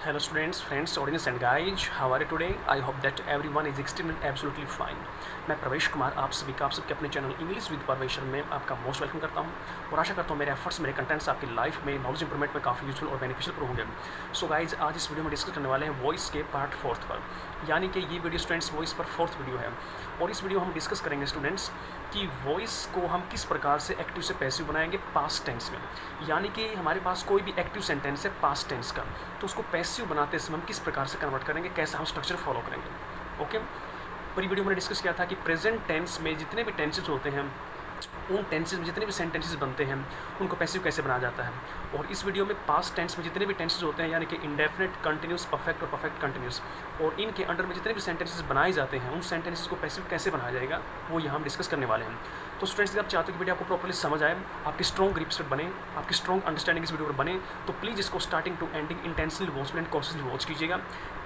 Hello students, friends, audience and guys, how are you today? I hope that everyone is extremely absolutely fine. मैं प्रवेश कुमार आप सभी का आप सबके अपने चैनल इंग्लिश विद परमेश्वर में आपका मोस्ट वेलकम करता हूं और आशा करता हूं मेरे एफर्ट्स मेरे कंटेंट्स आपकी लाइफ में नॉलेज इंप्रूवमेंट में काफ़ी यूजफुल और बेनिफिशियल प्रूव होंगे। सो गाइज आज इस वीडियो में डिस्कस करने वाले हैं वॉइस के पार्ट 4 पर, यानी कि ये वीडियो स्टूडेंट्स वॉइस पर 4th वीडियो है और इस वीडियो हम डिस्कस करेंगे स्टूडेंट्स कि वॉइस को हम किस प्रकार से एक्टिव से पैसिव बनाएंगे पास्ट टेंस में, यानी कि हमारे पास कोई भी एक्टिव सेंटेंस है पास्ट टेंस का तो उसको पैसिव बनाते समय हम किस प्रकार से कन्वर्ट करेंगे, कैसा हम स्ट्रक्चर फॉलो करेंगे। ओके, पूरी वीडियो में डिस्कस किया था कि प्रेजेंट टेंस में जितने भी टेंसेस होते हैं उन टेंसेस में जितने भी सेंटेंसेस बनते हैं उनको पैसिव कैसे बनाया जाता है, और इस वीडियो में पास्ट टेंस में जितने भी टेंसेस होते हैं यानी कि इंडेफिनिट, कंटिन्यूस, परफेक्ट और परफेक्ट कंटिन्यूस, और इनके अंडर में जितने भी सेंटेंसेस बनाए जाते हैं उन सेंटेंसेस को पैसिव कैसे बनाया जाएगा वो यहाँ हम डिस्कस करने वाले हैं। तो स्टूडेंट्स यदि आप चाहते हो कि वीडियो आपको प्रॉपर्ली समझ आए, आपकी स्ट्रॉन्ग ग्रिप्स पर बने, आपकी स्ट्रॉन्ग अंडरस्टैंडिंग इस वीडियो पर बने, तो प्लीज़ इसको starting to ending intensely watchful and consciously watch कीजिएगा।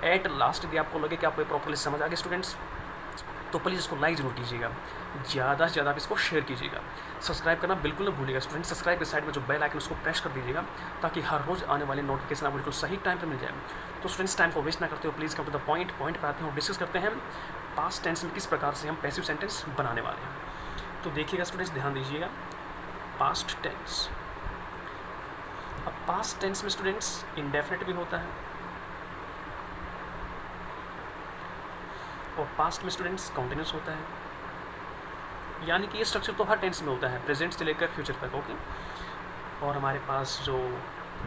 एट लास्ट यदि आपको लगे कि आपको प्रॉपर्ली समझ आ गए स्टूडेंट्स तो प्लीज़ इसको लाइक जरूर कीजिएगा, ज़्यादा से ज़्यादा आप इसको शेयर कीजिएगा। सब्सक्राइब करना बिल्कुल न भूलिएगा स्टूडेंट, सब्सक्राइब के साइड में जो बेल आइकन उसको प्रेस कर दीजिएगा ताकि हर रोज़ आने वाले नोटिफिकेशन आपको बिल्कुल सही टाइम पर मिल जाए। तो स्टूडेंट्स टाइम को वेस्ट ना करते हो, please come to the point पर आते हैं और डिस्कस करते हैं पास्ट टेंस में किस प्रकार से हम पैसिव सेंटेंस बनाने वाले हैं। तो देखिएगा स्टूडेंट्स, ध्यान दीजिएगा। पास्ट टेंस, अब पास्ट टेंस में स्टूडेंट्स इंडेफिनिट भी होता है और पास्ट में स्टूडेंट्स कॉन्टिन्यूस होता है, यानी कि ये स्ट्रक्चर तो हर टेंस में होता है प्रेजेंट से लेकर फ्यूचर तक। ओके, और हमारे पास जो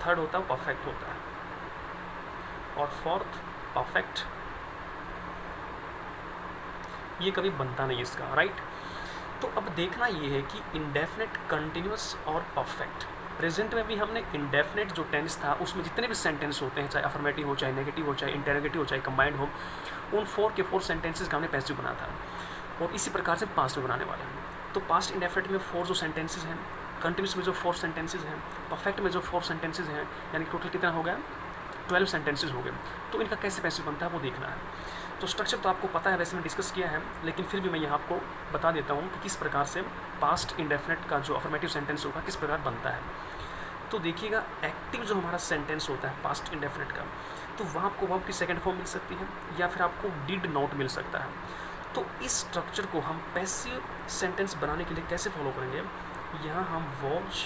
थर्ड होता है वो परफेक्ट होता है और फोर्थ परफेक्ट ये कभी बनता नहीं इसका, राइट। तो अब देखना ये है कि इंडेफिनिट, कंटिन्यूस और परफेक्ट, प्रेजेंट में भी हमने इंडेफिनिट जो टेंस था उसमें जितने भी सेंटेंस होते हैं, चाहे अफर्मेटिव हो, चाहे नेगेटिव हो, चाहे इंटरोगेटिव हो, चाहे कंबाइंड हो, उन 4 के 4 सेंटेंसेस का हमने पैसिव बना था और इसी प्रकार से पास्ट में बनाने वाले हैं। तो पास्ट इंडेफिनिट में 4 जो सेंटेंसेस हैं, कंटिन्यूस में जो 4 सेंटेंसेस हैं, परफेक्ट में जो 4 सेंटेंसेस हैं, यानी टोटल कितना हो गया 12 सेंटेंसेस हो गए। तो इनका कैसे पैसिव बनता है वो देखना है। तो स्ट्रक्चर तो आपको पता है, वैसे मैं डिस्कस किया है, लेकिन फिर भी मैं यहाँ आपको बता देता हूँ कि किस प्रकार से पास्ट इंडेफिनिट का जो अफर्मेटिव सेंटेंस होगा किस प्रकार बनता है। तो देखिएगा, एक्टिव जो हमारा सेंटेंस होता है पास्ट इंडेफिनिट का, तो वहाँ आपको वर्ब की सेकंड फॉर्म मिल सकती है या फिर आपको डिड नॉट मिल सकता है। तो इस स्ट्रक्चर को हम पैसिव सेंटेंस बनाने के लिए कैसे फॉलो करेंगे, यहाँ हम वॉज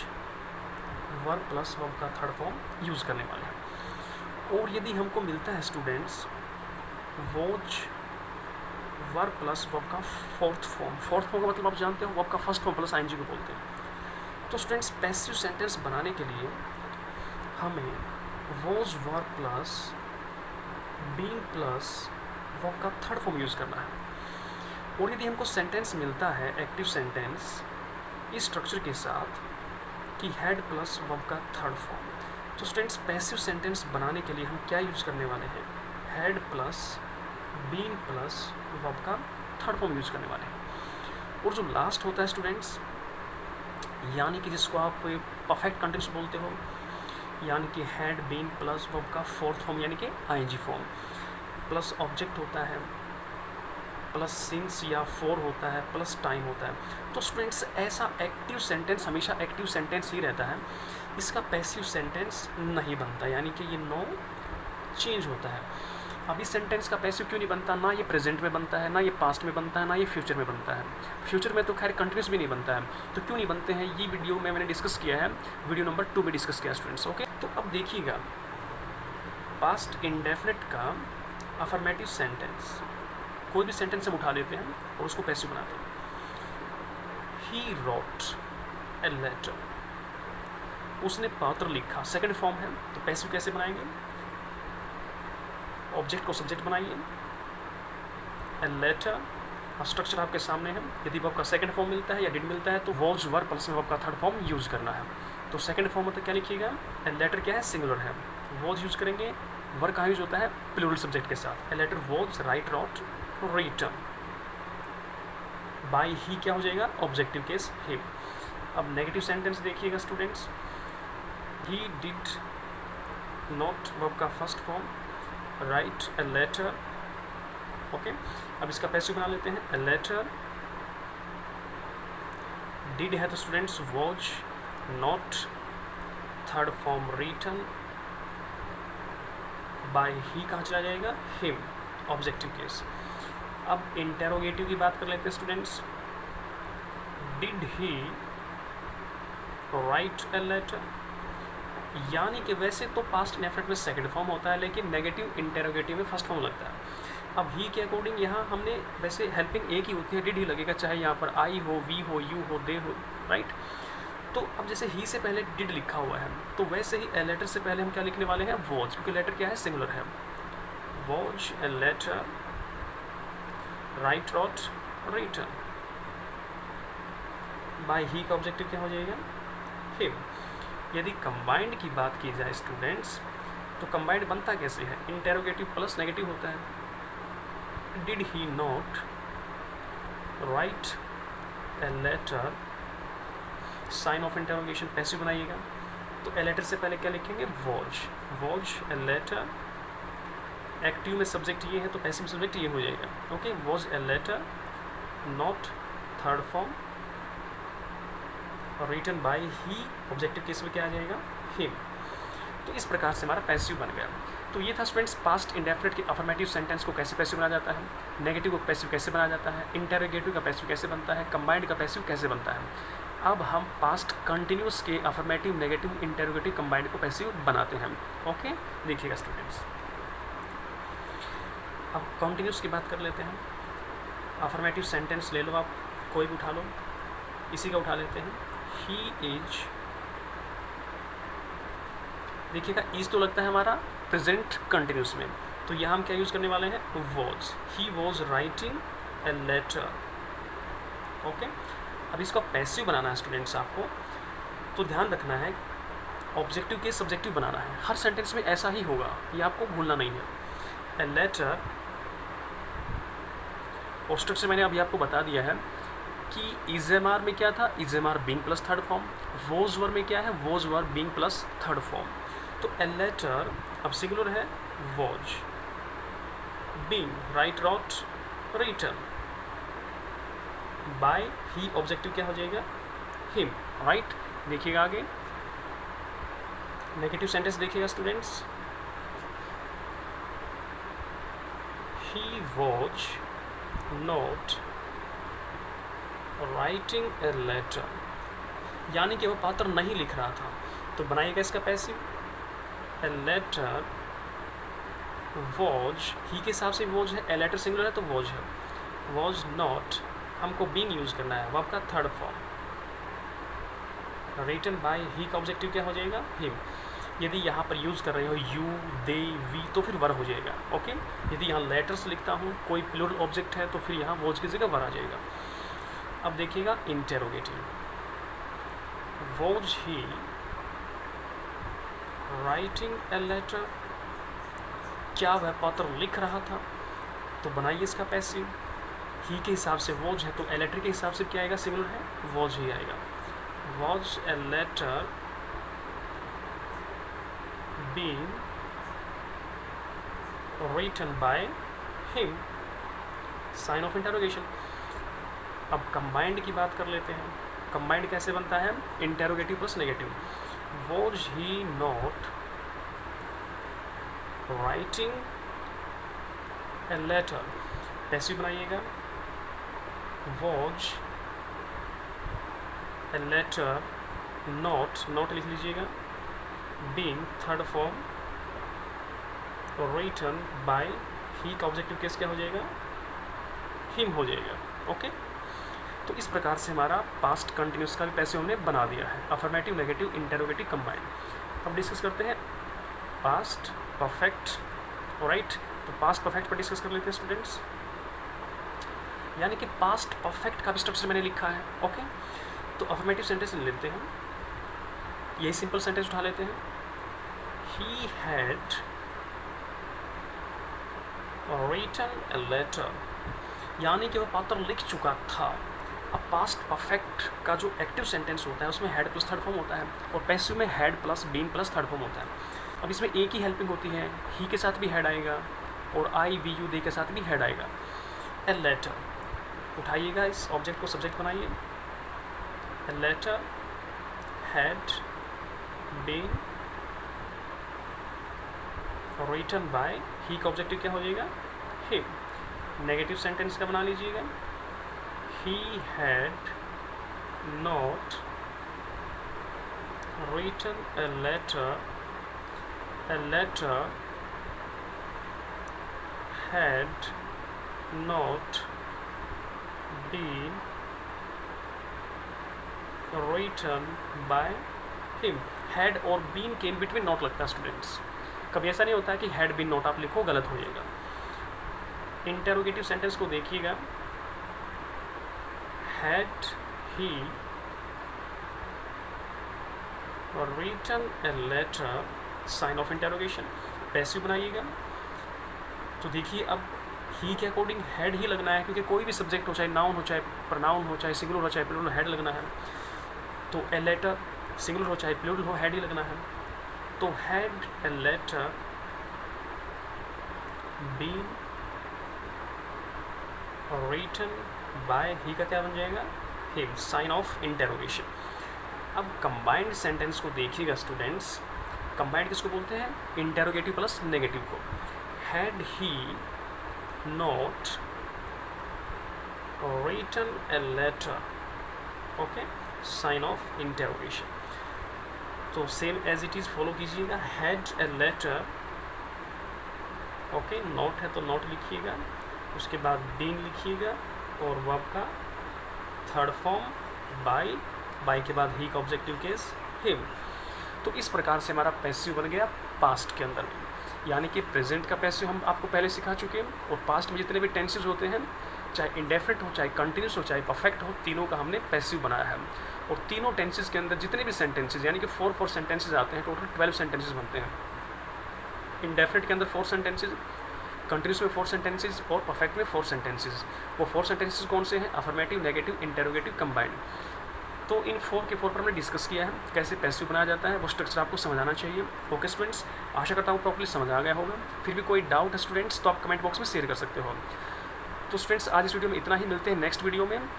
वर्ब प्लस वर्ब का थर्ड फॉर्म यूज़ करने वाले हैं। और यदि हमको मिलता है students was verb plus verb का फोर्थ फॉर्म का मतलब आप जानते हो वर्ब का फर्स्ट फॉर्म प्लस आईएनजी को बोलते हैं। तो स्टूडेंट्स पैसिव सेंटेंस बनाने के लिए हमें was verb plus being plus verb का थर्ड फॉर्म यूज़ करना है। और यदि हमको सेंटेंस मिलता है एक्टिव सेंटेंस इस स्ट्रक्चर के साथ कि हेड प्लस वर्ब का थर्ड फॉर्म, तो स्टूडेंट्स पैसिव सेंटेंस बनाने के लिए हम क्या यूज़ करने वाले हैं, head plus being plus verb का थर्ड फॉर्म यूज़ करने वाले हैं। और जो लास्ट होता है स्टूडेंट्स, यानी कि जिसको आप परफेक्ट कंटिन्यूस बोलते हो, यानी कि हैड बीन प्लस वर्ब का फोर्थ फॉर्म यानी कि आईएनजी फॉर्म, प्लस ऑब्जेक्ट होता है, प्लस सिंस या फॉर होता है, प्लस टाइम होता है। तो स्टूडेंट्स ऐसा एक्टिव सेंटेंस हमेशा एक्टिव सेंटेंस ही रहता है, इसका पैसिव सेंटेंस नहीं बनता, यानी कि ये नो चेंज होता है। अब इस सेंटेंस का पैसिव क्यों नहीं बनता, ना ये प्रेजेंट में बनता है, ना ये पास्ट में बनता है, ना ये फ्यूचर में बनता है। फ्यूचर में तो खैर कंटिन्यूस भी नहीं बनता है, तो क्यों नहीं बनते हैं ये वीडियो में मैंने डिस्कस किया है, वीडियो नंबर 2 में डिस्कस किया स्टूडेंट्स। ओके, तो अब देखिएगा पास्ट इंडेफिनिट का अफर्मेटिव सेंटेंस, कोई भी सेंटेंस हम उठा लेते हैं और उसको पैसिव बनाते हैं। ही रोट ए लेटर, उसने पत्र लिखा, सेकेंड फॉर्म है, तो पैसिव कैसे बनाएंगे, ऑब्जेक्ट को सब्जेक्ट बनाइए, ए लेटर, स्ट्रक्चर आपके सामने है। यदि वर्ब का सेकंड फॉर्म मिलता है या डिड मिलता है तो वॉज वर्ब प्लस में वर्ब का थर्ड फॉर्म यूज़ करना है। तो सेकंड फॉर्म में तो क्या लिखिएगा, ए लेटर क्या है, सिंगुलर है, वॉज यूज़ करेंगे, वर्ब कहाँ यूज होता है, प्लूरल सब्जेक्ट के साथ, a letter was write wrote written, by he क्या हो जाएगा, ऑब्जेक्टिव केस हिम। अब नेगेटिव सेंटेंस देखिएगा students, he did not verb का first form, write a letter. Okay, अब इसका पैसिव बना लेते हैं, ए लेटर, डिड है तो students was, not third form written, by he कहाँ चला जाएगा, हिम, ऑब्जेक्टिव केस। अब इंटेरोगेटिव की बात कर लेते हैं students. Did he write a letter, यानी कि वैसे तो पास्ट इंडेफिनिट में सेकंड फॉर्म होता है, लेकिन नेगेटिव इंटेरोगेटिव में फर्स्ट फॉर्म लगता है। अब ही के अकॉर्डिंग यहाँ हमने वैसे हेल्पिंग एक ही होती है, डिड ही लगेगा, चाहे यहाँ पर आई हो, वी हो, यू हो, दे हो, राइट। तो अब जैसे ही से पहले डिड लिखा हुआ है, तो वैसे ही ए लेटर से पहले हम क्या लिखने वाले हैं, वॉज, क्योंकि लेटर क्या है, सिंगुलर है। Was a letter, write, wrote, written. By he का ऑब्जेक्टिव क्या हो जाएगा, हिम। यदि कंबाइंड की बात की जाए स्टूडेंट्स, तो कंबाइंड बनता कैसे है, इंटेरोगेटिव प्लस नेगेटिव होता है। Did he not write a letter, sign of interrogation passive बनाइएगा, तो ए लेटर से पहले क्या लिखेंगे, was, was a letter. Active में सब्जेक्ट ये है तो पैसिव सब्जेक्ट ये हो जाएगा, okay. Was a letter, not, third form, written by he, objective case में क्या आ जाएगा, हिम। तो इस प्रकार से हमारा पैसिव बन गया। तो ये था स्टूडेंट्स पास्ट इंडेफिनिट के अफर्मेटिव सेंटेंस को कैसे पैसिव बनाया जाता है, नेगेटिव को पैसिव कैसे बनाया जाता है, इंटेरोगेटिव का पैसिव कैसे बनता है, कंबाइंड का पैसिव कैसे बनता है। अब हम पास्ट कंटिन्यूस के अफर्मेटिव, नेगेटिव, इंटेरोगेटिव, कंबाइंड को पैसिव बनाते हैं, ओके। देखिएगा स्टूडेंट्स, अब कंटिन्यूस की बात कर लेते हैं। अफर्मेटिव सेंटेंस ले लो आप, कोई भी उठा लो, इसी का उठा लेते हैं। ही इज, देखिएगा इज तो लगता है हमारा प्रेजेंट कंटिन्यूस में, तो यहाँ हम क्या यूज़ करने वाले हैं, was. He was writing a letter, okay. अब इसको पैसिव बनाना है स्टूडेंट्स आपको, तो ध्यान रखना है ऑब्जेक्टिव के सब्जेक्टिव बनाना है। हर सेंटेंस में ऐसा ही होगा, ये आपको भूलना नहीं है। ए लेटर, और स्ट्रक्चर मैंने अभी आपको बता दिया है कि इजेमार में क्या था, is am are being plus third form. Was were में क्या है, was were being plus third form. तो ए लेटर अब सिंगुलर है, was, being, write, wrote, written, by he, objective क्या हो जाएगा, हिम, राइट। देखिएगा आगे नेगेटिव सेंटेंस देखिएगा students. He was not writing a letter, यानी कि वह पात्र नहीं लिख रहा था, तो बनाइएगा इसका पैसिव। ए लेटर वॉज, ही के हिसाब से वॉज है, ए लेटर सिंगुलर है तो वॉज है। वॉज नॉट, हमको बीइंग यूज़ करना है, वो आपका third form. Written by he का ऑब्जेक्टिव क्या हो जाएगा, हिम। यदि यहाँ पर यूज़ कर रहे हो यू, दे, वी, तो फिर वर हो जाएगा, ओके। यदि यहाँ लेटर्स लिखता हूँ, कोई प्लूरल ऑब्जेक्ट है, तो फिर यहाँ वॉज की जगह वर आ जाएगा। अब देखिएगा interrogative, was he writing a letter, क्या वह पात्र लिख रहा था, तो बनाइए इसका पैसिव। ही के हिसाब से वॉज है, तो ए लेटर के हिसाब से क्या आएगा, सिंगुलर है, वॉज ही आएगा। Was a letter being written by him, sign of interrogation. अब कंबाइंड की बात कर लेते हैं। कंबाइंड कैसे बनता है, interrogative plus negative. Was he not writing a letter, passive बनाइएगा। Was a letter not, not लिख लीजिएगा, being third form, written by he का ऑब्जेक्टिव केस क्या हो जाएगा, हिम हो जाएगा, ओके। तो इस प्रकार से हमारा पास्ट कंटिन्यूस का भी पैसिव हमने बना दिया है, अफर्मेटिव, नेगेटिव, इंटेरोगेटिव, कंबाइंड। अब डिस्कस करते हैं पास्ट परफेक्ट, राइट। तो पास्ट परफेक्ट पर डिस्कस कर लेते हैं स्टूडेंट्स, यानी कि पास्ट परफेक्ट का भी स्ट्रक्चर मैंने लिखा है, ओके। तो अफर्मेटिव सेंटेंस लेते हैं, यही सिंपल सेंटेंस उठा लेते हैं। He had written a letter, यानी कि वह पात्र लिख चुका था। अब पास्ट परफेक्ट का जो एक्टिव सेंटेंस होता है उसमें हैड प्लस थर्ड फॉर्म होता है, और पैसिव में had plus being plus third form होता है। अब इसमें एक ही हेल्पिंग होती है, ही के साथ भी हैड आएगा, और आई, वी, यू, दे के साथ भी हैड आएगा। ए लेटर, उठाइएगा इस ऑब्जेक्ट को, सब्जेक्ट बनाइए। A letter had been written by, he का ऑब्जेक्टिव क्या हो जाएगा, हिम। नेगेटिव सेंटेंस का बना लीजिएगा, he had not written a letter had not been written by him। had और been के इन बिटवीन नॉट लगता है स्टूडेंट्स, कभी ऐसा नहीं होता है कि had been not आप लिखो, गलत हो जाएगा। इंटेरोगेटिव सेंटेंस को देखिएगा, had he written a letter, sign of interrogation, passive बनाइएगा। तो देखिए अब ही के अकॉर्डिंग हैड ही लगना है, क्योंकि कोई भी सब्जेक्ट हो, चाहे नाउन हो, चाहे प्रोनाउन हो, चाहे सिंगुलर हो, चाहे प्लूरल, हैड लगना है। तो ए लेटर सिंगुलर हो चाहे प्लूरल हो, हैड ही लगना है। तो had a letter been written by, he का क्या बन जाएगा, हिम, साइन ऑफ इंटेरोगेशन। अब कंबाइंड सेंटेंस को देखिएगा स्टूडेंट्स, कंबाइंड किसको बोलते हैं, इंटेरोगेटिव प्लस नेगेटिव को। Had he not written a letter, okay, sign of interrogation. तो same as it is follow कीजिएगा, had a letter, okay, not है तो नॉट लिखिएगा, उसके बाद बीन लिखिएगा, और वर्ब का थर्ड फॉर्म बाय, बाय के बाद ही का ऑब्जेक्टिव केस हिम। तो इस प्रकार से हमारा पैसिव बन गया पास्ट के अंदर में, यानी कि प्रेजेंट का पैसिव हम आपको पहले सिखा चुके हैं, और पास्ट में जितने भी टेंसेज होते हैं, चाहे इंडेफिनिट हो, चाहे कंटिन्यूस हो, चाहे परफेक्ट हो, तीनों का हमने पैसिव बनाया है। और तीनों टेंसेज के अंदर जितने भी सेंटेंसेज, यानी कि 4 सेंटेंसेज आते हैं, टोटल 12 सेंटेंसेज बनते हैं। इंडेफिनिट के अंदर 4 सेंटेंसेज, कंटिन्यूस में 4 सेंटेंसेज, और परफेक्ट में 4 सेंटेंसेज। वो 4 सेंटेंसेज कौन से हैं, अफर्मेटिव, नेगेटिव, इंटेरोगेटिव, कंबाइंड। तो इन 4 के 4 पर हमने डिस्कस किया है, कैसे पैसिव बनाया जाता है, वो स्ट्रक्चर आपको समझ आना चाहिए। ओके स्टूडेंट्स, आशा करता हूँ प्रॉपर्ली समझ आ गया होगा। फिर भी कोई डाउट है स्टूडेंट्स तो आप कमेंट बॉक्स में शेयर कर सकते हो। तो स्टूडेंट्स आज इस वीडियो में इतना ही, मिलते हैं नेक्स्ट वीडियो में।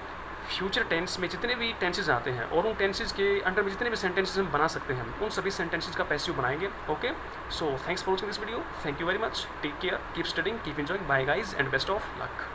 फ्यूचर टेंस में जितने भी टेंसेज आते हैं और उन टेंसेज के अंडर में जितने भी सेंटेंसेज हम बना सकते हैं, उन सभी सेंटेंसेज का पैसिव बनाएंगे। Okay, so thanks for watching this video, thank you very much, take care, keep studying, keep enjoying, bye guys and best of luck.